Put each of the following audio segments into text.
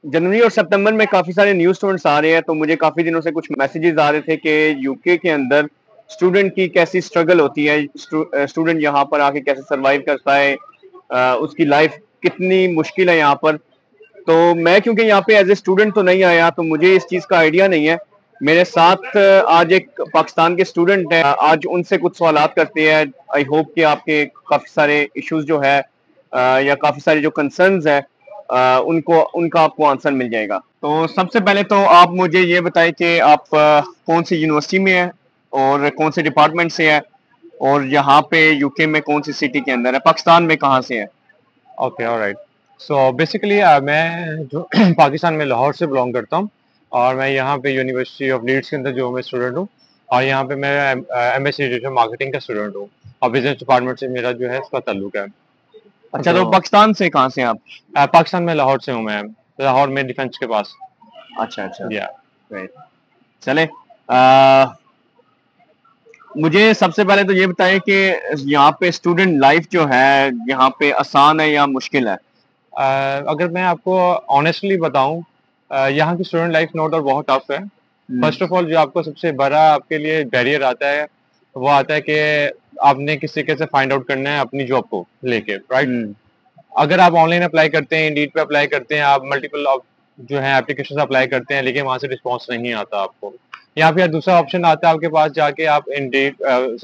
जनवरी और सितंबर में काफ़ी सारे न्यू स्टूडेंट्स आ रहे हैं, तो मुझे काफ़ी दिनों से कुछ मैसेजेस आ रहे थे कि यूके के अंदर स्टूडेंट की कैसी स्ट्रगल होती है, स्टूडेंट यहाँ पर आके कैसे सरवाइव करता है, उसकी लाइफ कितनी मुश्किल है यहाँ पर। तो मैं क्योंकि यहाँ पे एज ए स्टूडेंट तो नहीं आया, तो मुझे इस चीज़ का आइडिया नहीं है। मेरे साथ आज एक पाकिस्तान के स्टूडेंट हैं, आज उनसे कुछ सवालात करते हैं। आई होप कि आपके काफ़ी सारे इश्यूज जो है या काफ़ी सारे जो कंसर्न्स है उनको उनका आपको आंसर मिल जाएगा। तो सबसे पहले तो आप मुझे ये बताएं कि आप कौन सी यूनिवर्सिटी में हैं और कौन से डिपार्टमेंट से हैं, और यहाँ पे यूके में कौन सी सिटी के अंदर है, पाकिस्तान में कहाँ से है। Okay, alright. सो बेसिकली मैं जो पाकिस्तान में लाहौर से बिलोंग करता हूँ, और मैं यहाँ पे यूनिवर्सिटी ऑफ लीड्स के अंदर जो मैं स्टूडेंट हूँ, और यहाँ पे मैं एमएससी डिजिटल मार्केटिंग का स्टूडेंट हूँ, और बिजनेस डिपार्टमेंट से मेरा जो है इसका ताल्लुक है। अच्छा, तो तो पाकिस्तान से कहाँ से हैं आप। पाकिस्तान में लाहौर से हूँ मैं, लाहौर में डिफेंस के पास। अच्छा अच्छा, या राइट। चले, मुझे सबसे पहले तो ये बताएं कि यहाँ पे स्टूडेंट लाइफ जो है यहाँ पे आसान है या मुश्किल है। अगर मैं आपको ऑनेस्टली बताऊं, यहाँ की स्टूडेंट लाइफ नो डाउट बहुत टफ है। फर्स्ट ऑफ ऑल, जो आपको सबसे बड़ा आपके लिए बैरियर आता है, वो आता है कि आपने किस तरीके से फाइंड आउट करना है अपनी जॉब को लेके, राइट। अगर आप ऑनलाइन अप्लाई करते हैं, इंडीड पे अप्लाई करते हैं, आप मल्टीपल जो है एप्लीकेशन अप्लाई करते हैं, लेकिन वहां से रिस्पॉन्स नहीं आता आपको। या फिर दूसरा ऑप्शन आता है आपके पास, जाके आप इंडीड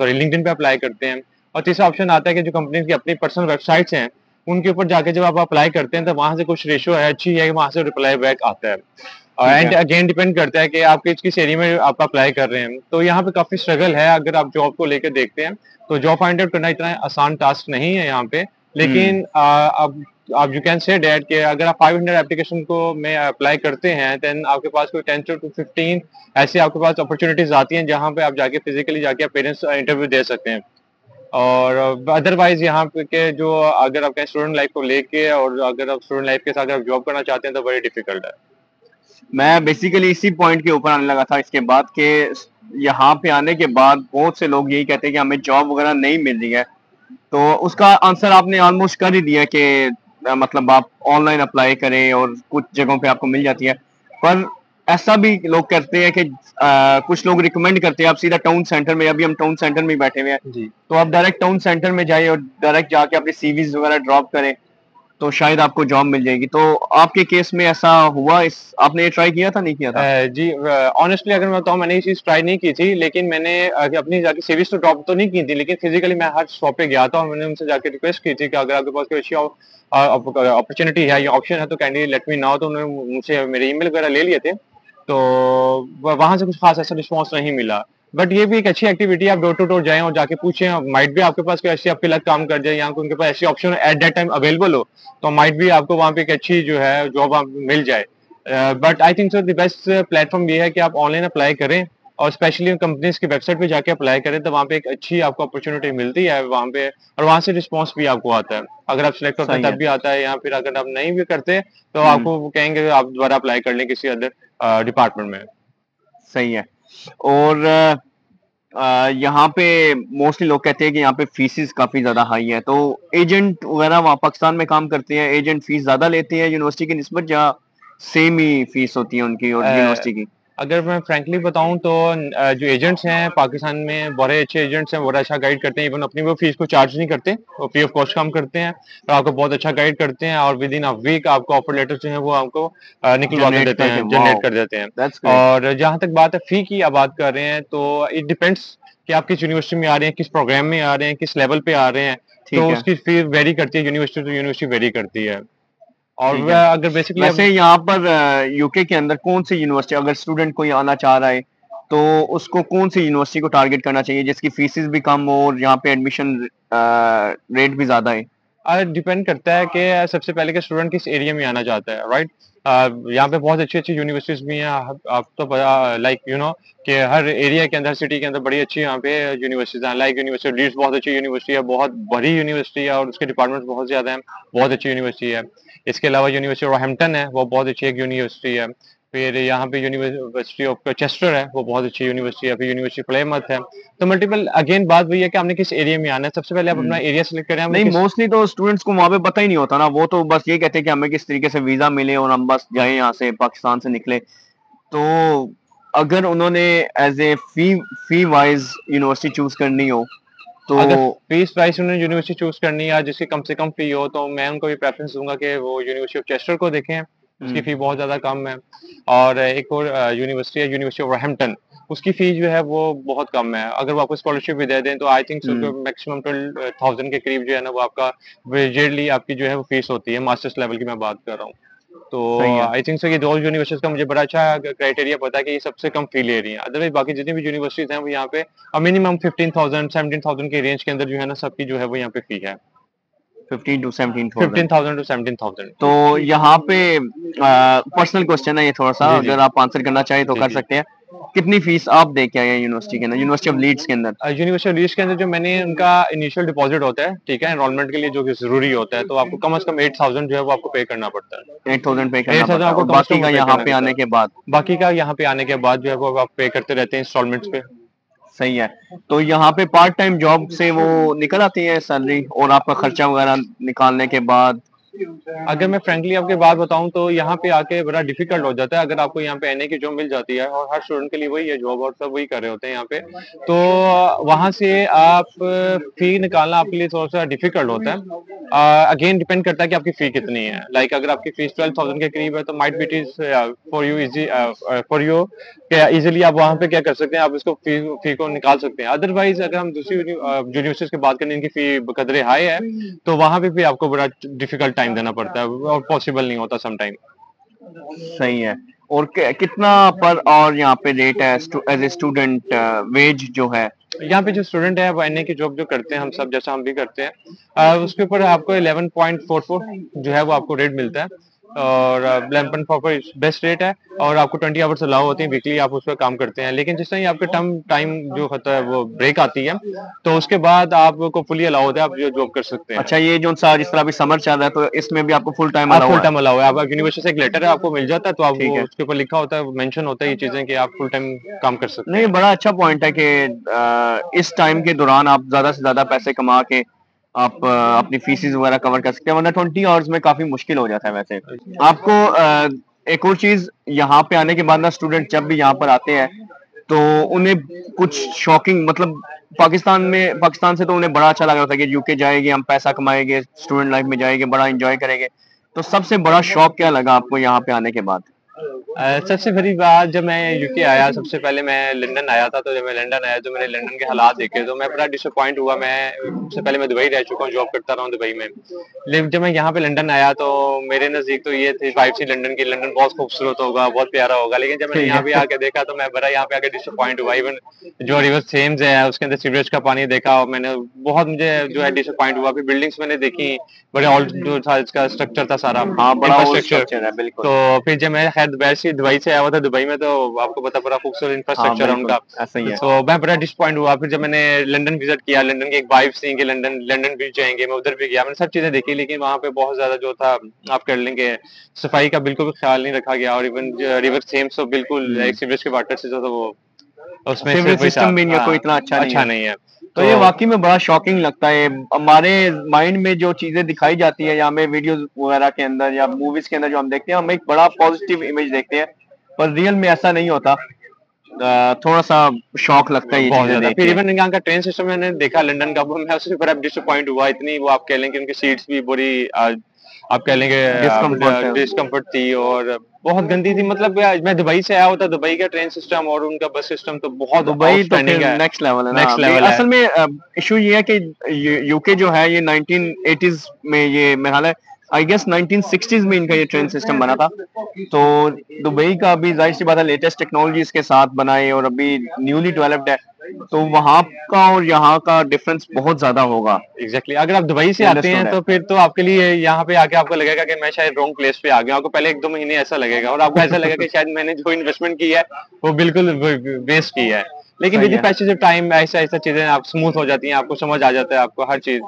लिंक्डइन पे अप्लाई करते हैं। और तीसरा ऑप्शन आता है कि जो कंपनी की अपनी पर्सनल वेबसाइट्स हैं, उनके ऊपर जाके जब आप अप्लाई करते हैं, तो वहां से कुछ रेशियो है अच्छी है, वहां से रिप्लाई बैक आता है। ठीक एंड है। अगेन डिपेंड करता है कि आप किस एरिया में आप अप्लाई कर रहे हैं। तो यहाँ पे काफी स्ट्रगल है अगर आप जॉब को लेकर देखते हैं। तो जॉब फाइंड आउट करना इतना आसान टास्क नहीं है यहाँ पे। लेकिन अब आप यू कैन से डैट कि अगर आप 500 एप्लीकेशन को में अप्लाई करते हैं, देन आपके पास कोई 10 टू 15 ऐसी आपके पास अपॉर्चुनिटीज आती हैं जहाँ पे आप जाके फिजिकली जाके आप पेरेंट्स इंटरव्यू दे सकते हैं। और अदरवाइज यहाँ पे के जो अगर आप स्टूडेंट लाइफ को लेके, और अगर आप स्टूडेंट लाइफ के साथ अगर जॉब करना चाहते हैं, तो बड़ी डिफिकल्ट है। मैं बेसिकली इसी पॉइंट के ऊपर आने लगा था इसके बाद कि यहाँ पे आने के बाद बहुत से लोग यही कहते हैं कि हमें जॉब वगैरह नहीं मिल रही है। तो उसका आंसर आपने ऑलमोस्ट कर ही दिया कि मतलब आप ऑनलाइन अप्लाई करें और कुछ जगहों पे आपको मिल जाती है। पर ऐसा भी लोग करते हैं कि कुछ लोग रिकमेंड करते हैं आप सीधा टाउन सेंटर में, अभी हम टाउन सेंटर में ही बैठे हुए हैं, जी। तो आप डायरेक्ट टाउन सेंटर में जाइए और डायरेक्ट जाके अपने सीवीज वगैरह ड्रॉप करें, तो शायद आपको जॉब मिल जाएगी। तो आपके केस में ऐसा हुआ, इस आपने ये ट्राई किया था, नहीं किया था। जी, ऑनेस्टली अगर मैं बताऊं, मैंने ये चीज ट्राई नहीं की थी, लेकिन मैंने अपनी जाके सीरीज तो ड्रॉप तो नहीं की थी, लेकिन फिजिकली मैं हर शॉप पे गया था और मैंने उनसे जाके रिक्वेस्ट की थी कि अगर आपके पास कोई अच्छी अपॉर्चुनिटी है या ऑप्शन है तो कैंडी लेट मी नाउ। तो उन्होंने मुझसे मेरे ईमेल वगैरह ले लिए थे। तो वहां से कुछ खास ऐसा रिस्पॉन्स नहीं मिला। बट ये भी एक अच्छी एक्टिविटी है, आप डोर टू डोर जाएं और जाके पूछें, माइट भी आपके पास कोई ऐसी आपके लग काम कर जाए, या उनके पास ऐसी option at that time available हो, तो माइट भी आपको वहां पे एक अच्छी जो है जॉब मिल जाए। But I think so the best platform ये है कि आप ऑनलाइन अप्लाई करें, और स्पेशली कंपनीज की वेबसाइट पे जाके अप्लाई करें, तो वहाँ पे एक अच्छी आपको अपॉर्चुनिटी मिलती है वहाँ पे, और वहाँ से रिस्पॉन्स भी आपको आता है। अगर आप सिलेक्ट होते हैं सही तब है। भी आता है, या फिर अगर आप नहीं भी करते तो हम्म। आपको वो कहेंगे कि आप दोबारा अप्लाई कर लें किसी अदर डिपार्टमेंट में। सही है। और यहाँ पे मोस्टली लोग कहते हैं कि यहाँ पे फीसिस काफी ज्यादा हाई है, तो एजेंट वगैरह वहाँ पाकिस्तान में काम करते हैं, एजेंट फीस ज्यादा लेते हैं यूनिवर्सिटी की निस्बत, या सेम ही फीस होती है उनकी और अ, यूनिवर्सिटी की। अगर मैं फ्रैंकली बताऊं तो जो एजेंट्स हैं पाकिस्तान में, बड़े अच्छे एजेंट्स हैं, बड़ा अच्छा गाइड करते हैं। इवन अपनी वो फीस को चार्ज नहीं करते, वो फ्री ऑफ कॉस्ट काम करते हैं, और आपको बहुत अच्छा गाइड करते हैं, और विद इन अ वीक आपको ऑफर लेटर जो है वो आपको निकलवा के जनरेट देते करके, हैं, वाओ, जनरेट कर देते हैं। That's great. और जहां तक बात है फी की, आप बात कर रहे हैं, तो इट डिपेंड्स कि आप किस यूनिवर्सिटी में आ रहे हैं, किस प्रोग्राम में आ रहे हैं, किस लेवल पे आ रहे हैं। तो ठीक है। उसकी फी वेरी करती है, यूनिवर्सिटी टू यूनिवर्सिटी वेरी करती है। और ठीक है। वह अगर बेसिकली अब वैसे यहाँ पर यूके के अंदर कौन सी यूनिवर्सिटी, अगर स्टूडेंट कोई आना चाह रहा है तो उसको कौन सी यूनिवर्सिटी को टारगेट करना चाहिए जिसकी फीसिस भी कम हो और यहाँ पे एडमिशन रेट भी ज्यादा है। डिपेंड करता है कि सबसे पहले के स्टूडेंट किस एरिया में आना चाहता है, राइट। यहाँ पे बहुत अच्छी अच्छी यूनिवर्सिटीज भी हैं। आप तो लाइक यू नो कि हर एरिया के अंदर, सिटी के अंदर बड़ी अच्छी यहाँ पे यूनिवर्सिटीज हैं। लाइक यूनिवर्सिटी लीड्स बहुत अच्छी यूनिवर्सिटी है, बहुत बड़ी यूनिवर्सिटी है, और उसके डिपार्टमेंट बहुत ज्यादा हैं, बहुत अच्छी यूनिवर्सिटी है। इसके अलावा यूनिवर्सिटी रॉहैम्पटन है, वो बहुत अच्छी एक यूनिवर्सिटी है। फिर यहाँ पे यूनिवर्सिटी ऑफ चेस्टर है, वो बहुत अच्छी यूनिवर्सिटी है, फिर यूनिवर्सिटी प्लेमथ है। तो मल्टीपल, अगेन बात वही है कि आपने किस एरिया में आना है। सबसे पहले आप अपना एरिया सेलेक्ट करें, वो नहीं, किस। मोस्टली तो स्टूडेंट्स को वहां पे पता ही नहीं होता ना, वो तो बस ये कहते हैं कि हमें किस तरीके से वीजा मिले और हम बस जाए यहाँ से, पाकिस्तान से निकले। तो अगर उन्होंने as a fee wise university choose करनी हो तो। अगर फीस प्राइस उन्हें यूनिवर्सिटी चूज करनी है जिसकी कम से कम फी हो, तो मैं उनको भी प्रेफरेंस दूंगा कि वो यूनिवर्सिटी ऑफ चेस्टर को देखें, उसकी फी बहुत ज्यादा कम है। और एक और यूनिवर्सिटी है, यूनिवर्सिटी ऑफ रैम्पटन, उसकी फी जो है वो बहुत कम है। अगर वो आपको स्कॉलरशिप भी दे दें तो आई थिंक मैक्सिमम 12,000 के करीब जो है ना वो आपका ईयरली आपकी जो है वो फीस होती है। मास्टर्स लेवल की मैं बात कर रहा हूँ। तो सही है। आई थिंक सो ये दो यूनिवर्सिटीज का मुझे बड़ा अच्छा क्राइटेरिया पता है कि ये सबसे कम फी ले रही हैं। अदरवाइज बाकी जितनी भी यूनिवर्सिटीज हैं वो यहाँ पे मिनिमम 15,000 17,000 के रेंज के अंदर जो है ना सबकी जो है वो यहाँ पे फी है। 15 to 17,000। 15,000 to 17,000। तो यहाँ पे पर्सनल क्वेश्चन है ये थोड़ा सा, जी जी अगर आप आंसर करना चाहें तो जी कर जी। सकते हैं। कितनी फीस आप दे के आए हैं यूनिवर्सिटी के अंदर, यूनिवर्सिटी ऑफ लीड्स के अंदर? यूनिवर्सिटी लीज के अंदर जो मैंने उनका इनिशियल डिपॉजिट होता है, ठीक है, एनरोलमेंट के लिए जो कि जरूरी होता है, तो आपको कम से कम 8,000 जो है वो आपको पे करना पड़ता है। 8,000 पे करना 8,000 पड़ता है, आपको और कम से बाकी कम का पे यहाँ करना पे रहता आने के है। बाद? बाकी का यहाँ पे आने के बाद जो है वो आप पे करते रहते हैं इंस्टॉलमेंट्स पे। सही है। तो यहाँ पे पार्ट टाइम जॉब से वो निकल आती है सैलरी, और आपका खर्चा वगैरह निकालने के बाद? अगर मैं फ्रेंकली आपके बात बताऊं तो यहाँ पे आके बड़ा डिफिकल्ट हो जाता है। अगर आपको यहाँ पे एनए की जॉब मिल जाती है, और हर स्टूडेंट के लिए वही है जॉब, और सब वही कर रहे होते हैं यहाँ पे, तो वहां से आप फी निकालना आपके लिए थोड़ा सा डिफिकल्ट होता है। अगेन डिपेंड करता है कि आपकी फी कितनी है। लाइक अगर आपकी फीस 12,000 के करीब है तो might be it is for you easy, for you easily आप वहां पे क्या कर सकते हैं, आप इसको फी को निकाल सकते हैं। अदरवाइज अगर हम दूसरी यूनिवर्सिटीज की बात करें इनकी फी कदरे हाई है, तो वहां पे भी आपको बड़ा डिफिकल्ट टाइम देना पड़ता है और पॉसिबल नहीं होता सम टाइम। सही है। और कितना पर और यहाँ पे रेट है एज ए स्टूडेंट, वेज जो है? यहाँ पे जो स्टूडेंट है वो एनए की जॉब जो करते हैं हम सब जैसा हम भी करते हैं, उसके ऊपर आपको 11.44 जो है वो आपको रेट मिलता है। और 11.44 बेस्ट रेट है। और आपको 20 आवर्स अलाउ होते हैं वीकली, आप उस पर काम करते हैं। लेकिन जिस टाइम आपका टर्म टाइम जो होता है वो ब्रेक आती है, तो उसके बाद आपको फुली अलाउ होता है, आप जो जॉब कर सकते हैं। अच्छा, ये जो सा जिस तरह अभी समर चल रहा है तो इसमें भी आपको फुल टाइम आप अलाउ फुल है? टाइम अलाउ है। आप यूनिवर्सिटी से एक लेटर है आपको मिल जाता है, तो आप ठीक वो है। उसके ऊपर लिखा होता है, मेंशन होता है ये चीजें कि आप फुल टाइम काम कर सकते नहीं, हैं। बड़ा अच्छा पॉइंट है कि इस टाइम के दौरान आप ज्यादा से ज्यादा पैसे कमा के आप अपनी फीसिस वगैरह कवर कर सकते हैं, वरना 20 आवर्स में काफी मुश्किल हो जाता है वैसे आपको। एक और चीज, यहाँ पे आने के बाद ना स्टूडेंट जब भी यहाँ पर आते हैं तो उन्हें कुछ शॉकिंग, मतलब पाकिस्तान से तो उन्हें बड़ा अच्छा लग रहा था कि यूके जाएंगे, हम पैसा कमाएंगे, स्टूडेंट लाइफ में जाएंगे, बड़ा एंजॉय करेंगे। तो सबसे बड़ा शौक क्या लगा आपको यहाँ पे आने के बाद? सबसे बड़ी बात, जब मैं यूके आया, सबसे पहले मैं लंदन आया था, तो जब मैं लंदन आया तो मैंने लंदन के हालात देखे तो मैं बड़ा डिसअपॉइंट हुआ। मैं सबसे पहले मैं दुबई रह चुका हूँ, जॉब करता रहा हूँ दुबई में। लेकिन जब मैं यहाँ पे लंदन आया तो मेरे नजदीक तो ये थी वाइफ थी लंदन की, लंदन बहुत खूबसूरत होगा, बहुत प्यारा होगा। लेकिन जब मैंने यहाँ पे आके देखा तो मैं बड़ा यहाँ पे आके डिसअपॉइंट हुआ। इवन जो रिवर थेम्स है उसके अंदर सीवरेज का पानी देखा और मैंने बहुत, मुझे जो है डिसअपॉइंट हुआ। फिर बिल्डिंग्स मैंने देखी, बड़े ओल्ड जो था इसका स्ट्रक्चर था सारा, हाँ, बड़ा ओल्ड इंफ्रास्ट्रक्चर। स्ट्रक्चर है, बिल्कुल। तो फिर जब मैं खैर वैसे दुबई से आया हुआ था, दुबई में तो आपको पता, बड़ा खूबसूरत हाँ, इंफ्रास्ट्रक्चर है बिल्कुल उनका। ऐसा ही है। तो मैं बड़ा डिसअपॉइंट हुआ। फिर जब मैंने लंदन विजिट किया, लंदन की एक वाइफ थी कि लंदन लंदन भी जाएंगे, मैं उधर भी गया, मैंने सब चीजें देखी। लेकिन वहां पे बहुत ज्यादा जो था, आप कर लेंगे, सफाई का बिल्कुल भी ख्याल नहीं रखा गया। और इवन रिवर थेम्स तो बिल्कुल एक सीवरेज के वाटर से जो था वो उसमें से सीवरेज पैसा सिस्टम भी इनका कोई इतना अच्छा नहीं अच्छा है। नहीं है। तो ये वाकई में बड़ा शॉकिंग लगता है। हमारे माइंड में जो चीजें दिखाई जाती है या हमें वीडियोस वगैरह के अंदर या मूवीज के अंदर जो हम देखते हैं, हम एक बड़ा पॉजिटिव इमेज देखते हैं, पर रियल में ऐसा नहीं होता। थोड़ा सा शौक लगता है ये बहुत चीजें ज्यादा। देख फिर के। इवन यहाँ का ट्रेन सिस्टम मैंने देखा लंदन का, वो मैं उससे बड़ा डिसअपॉइंट हुआ। इतनी वो आप कह लेंगे उनकी सीट्स भी बड़ी आप कह लेंगे डिस्कम्फर्ट है। डिस्कम्फर्ट थी और बहुत गंदी थी। मतलब यार, मैं दुबई से आया हुआ था, दुबई का ट्रेन सिस्टम और उनका बस सिस्टम तो बहुत दुबई तो फिर आउटस्टैंडिंग है, नेक्स्ट लेवल है ना। नेक्स्ट लेवल है। असल में इशू ये है कि यूके जो है ये 1980s में, ये मेरा ख्याल है आई गेस 1960s में इनका ये ट्रेन सिस्टम बना था। तो दुबई का अभी जाहिर सी बात है लेटेस्ट टेक्नोलॉजीज के साथ बनाए और अभी न्यूली डेवलप्ड है, तो वहां का और यहाँ का डिफरेंस बहुत ज्यादा होगा। एग्जैक्टली अगर आप दुबई से आते हैं तो फिर तो आपके लिए यहाँ पे आके आपको लगेगा कि मैं शायद रॉन्ग प्लेस पे आ गया। आपको पहले 1-2 महीने ऐसा लगेगा और आपको ऐसा लगेगा कि शायद मैंने जो इन्वेस्टमेंट की है वो बिल्कुल वेस्ट की है। लेकिन सही विद द है। पैसेज ऑफ टाइम ऐसा ऐसा चीजें आप स्मूथ हो जाती हैं, आपको समझ आ जाता है, आपको हर चीज।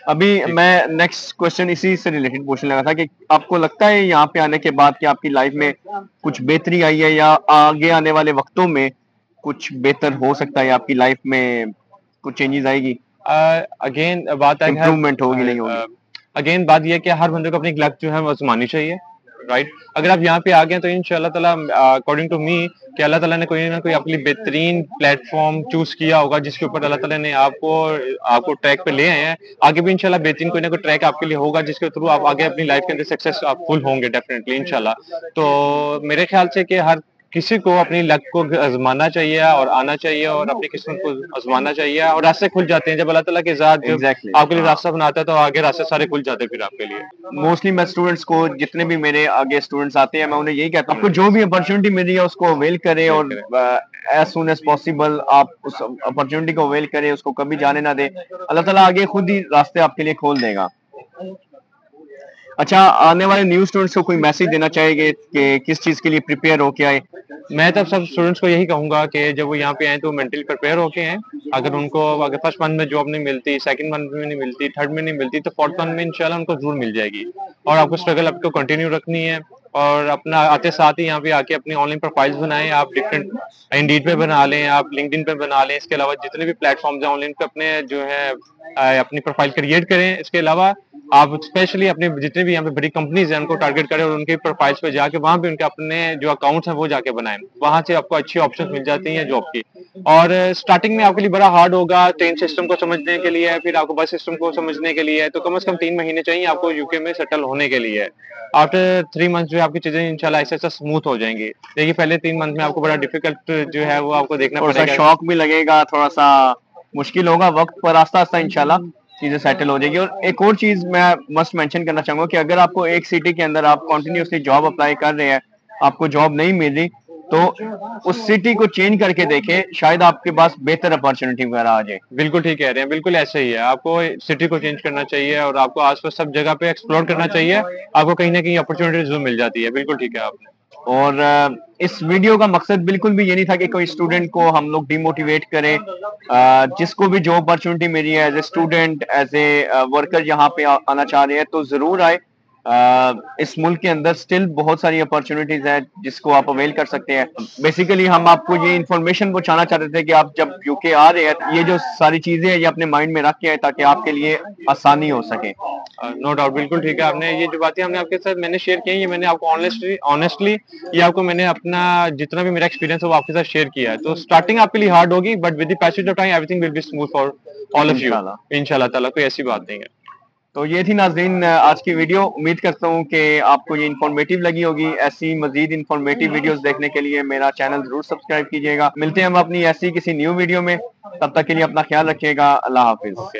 अभी जी। मैं नेक्स्ट क्वेश्चन इसी से रिलेटेड पूछने लगा था कि आपको लगता है यहाँ पे आने के बाद कि आपकी लाइफ में कुछ बेहतरी आई है या आगे आने वाले वक्तों में कुछ बेहतर हो सकता है, आपकी लाइफ में कुछ चेंजेस आएगी, अगेन बात है इम्प्रूवमेंट होगी नहीं होगी? अगेन बात यह है कि हर बंदे को अपनी लक जो है वो आजमानी चाहिए, राइट? अगर आप यहाँ पे आ गए तो इंशाल्लाह ताला अकॉर्डिंग टू मी कि अल्लाह ताला ने कोई ना कोई अपनी बेहतरीन प्लेटफॉर्म चूज किया होगा जिसके ऊपर अल्लाह ताला ने आपको आपको ट्रैक पे ले आए हैं। आगे भी इंशाल्लाह बेहतरीन कोई ना कोई ट्रैक आपके लिए होगा जिसके थ्रू आप आगे अपनी लाइफ के अंदर सक्सेसफुल होंगे डेफिनेटली इंशाल्लाह। तो मेरे ख्याल से कि हर किसी को अपनी लक को आजमाना चाहिए और आना चाहिए और अपनी किस्मत को आजमाना चाहिए और रास्ते खुल जाते हैं जब अल्लाह ताला की ज़ात जब एग्जैक्टली आपके लिए हाँ। रास्ता बनाता है तो आगे रास्ते सारे खुल जाते हैं फिर आपके लिए। मोस्टली मैं स्टूडेंट्स को, जितने भी मेरे आगे स्टूडेंट्स आते हैं, मैं उन्हें यही कहता हूँ आपको जो भी अपॉर्चुनिटी मिल रही है उसको अवेल करें और एज सुन एज पॉसिबल आप उस अपॉर्चुनिटी को अवेल करें, उसको कभी जाने ना दें। अल्लाह ताला आगे खुद ही रास्ते आपके लिए खोल देगा। अच्छा, आने वाले न्यू स्टूडेंट्स को कोई मैसेज देना चाहेंगे कि किस चीज के लिए प्रिपेयर होके आए? मैं तब सब स्टूडेंट्स को यही कहूंगा कि जब वो यहाँ पे आए तो मेंटली प्रिपेयर होके आए। अगर उनको अगर फर्स्ट मंथ में जॉब नहीं मिलती, सेकंड मंथ में नहीं मिलती, थर्ड में नहीं मिलती तो फोर्थ मंथ में इंशाल्लाह उनको जरूर मिल जाएगी। और आपको स्ट्रगल आपको कंटिन्यू रखनी है और अपना आते साथ ही यहाँ पे आके अपनी ऑनलाइन प्रोफाइल्स बनाएं। आप डिफरेंट इंडीड पे बना लें, आप लिंक्डइन पे बना लें। इसके अलावा जितने भी प्लेटफॉर्म्स हैं ऑनलाइन पे अपने जो है अपनी प्रोफाइल क्रिएट करें। इसके अलावा आप स्पेशली अपने जितने भी यहाँ पे बड़ी कंपनीज हैं उनको टारगेट करें और उनके प्रोफाइल्स पे जाके वहां पे उनके अपने जो अकाउंट्स हैं वो जाके बनाएं। वहां से आपको अच्छी ऑप्शंस मिल जाती हैं जॉब की। और स्टार्टिंग में आपके लिए बड़ा हार्ड होगा ट्रेन सिस्टम को समझने के लिए, फिर आपको बस सिस्टम को समझने के लिए, तो कम से कम 3 महीने चाहिए आपको यूके में सेटल होने के लिए। आफ्टर 3 मंथ जो है आपकी चीजें इंशाल्लाह ऐसे ऐसे स्मूथ हो जाएंगी। देखिए पहले 3 मंथ में आपको बड़ा डिफिकल्ट जो है वो आपको देखना थोड़ा सा पड़ेगा। शौक भी लगेगा, थोड़ा सा मुश्किल होगा वक्त, पर आस्ता आस्ता इंशाल्लाह चीजें सेटल हो जाएगी। और एक और चीज मैं मस्ट मेंशन करना चाहूंगा कि अगर आपको एक सिटी के अंदर आप कंटिन्यूसली जॉब अप्लाई कर रहे हैं, आपको जॉब नहीं मिल रही, तो उस सिटी को चेंज करके देखें, शायद आपके पास बेहतर अपॉर्चुनिटी वगैरह आ जाए। बिल्कुल ठीक कह रहे हैं, बिल्कुल ऐसे ही है। आपको सिटी को चेंज करना चाहिए और आपको आसपास सब जगह पे एक्सप्लोर करना चाहिए। आपको कहीं ना कहीं अपॉर्चुनिटी जरूर मिल जाती है। बिल्कुल ठीक है आपने। और इस वीडियो का मकसद बिल्कुल भी ये नहीं था कि कोई स्टूडेंट को हम लोग डिमोटिवेट करें। जिसको भी जॉब अपॉर्चुनिटी मिली है as a student, as a worker यहाँ पे आना चाह रहे हैं तो जरूर आए। इस मुल्क के अंदर स्टिल बहुत सारी अपॉर्चुनिटीज हैं जिसको आप अवेल कर सकते हैं। बेसिकली हम आपको ये इन्फॉर्मेशन पहुंचाना चाहते थे कि आप जब यूके आ रहे हैं ये जो सारी चीजें हैं ये अपने माइंड में रख के आए ताकि आपके लिए आसानी हो सके। नो डाउट, बिल्कुल ठीक है। आपने ये जो बातें हमने आपके साथ मैंने शेयर की हैं, ये मैंने आपको ऑनेस्टली ऑनेस्टली ये आपको मैंने अपना जितना भी मेरा एक्सपीरियंस है वो आपके साथ शेयर किया है। तो स्टार्टिंग आपके लिए हार्ड होगी but with the passage of time everything will be smooth for all of you इंशाल्लाह। इंशाल्लाह ताला। कोई ऐसी बात नहीं है। तो ये थी नाज़रीन आज की वीडियो। उम्मीद करता हूँ कि आपको ये इन्फॉर्मेटिव लगी होगी। ऐसी मजीद इन्फॉर्मेटिव वीडियोस देखने के लिए मेरा चैनल जरूर सब्सक्राइब कीजिएगा। मिलते हैं हम अपनी ऐसी किसी न्यू वीडियो में, तब तक के लिए अपना ख्याल रखिएगा। अल्लाह हाफिज। ओके।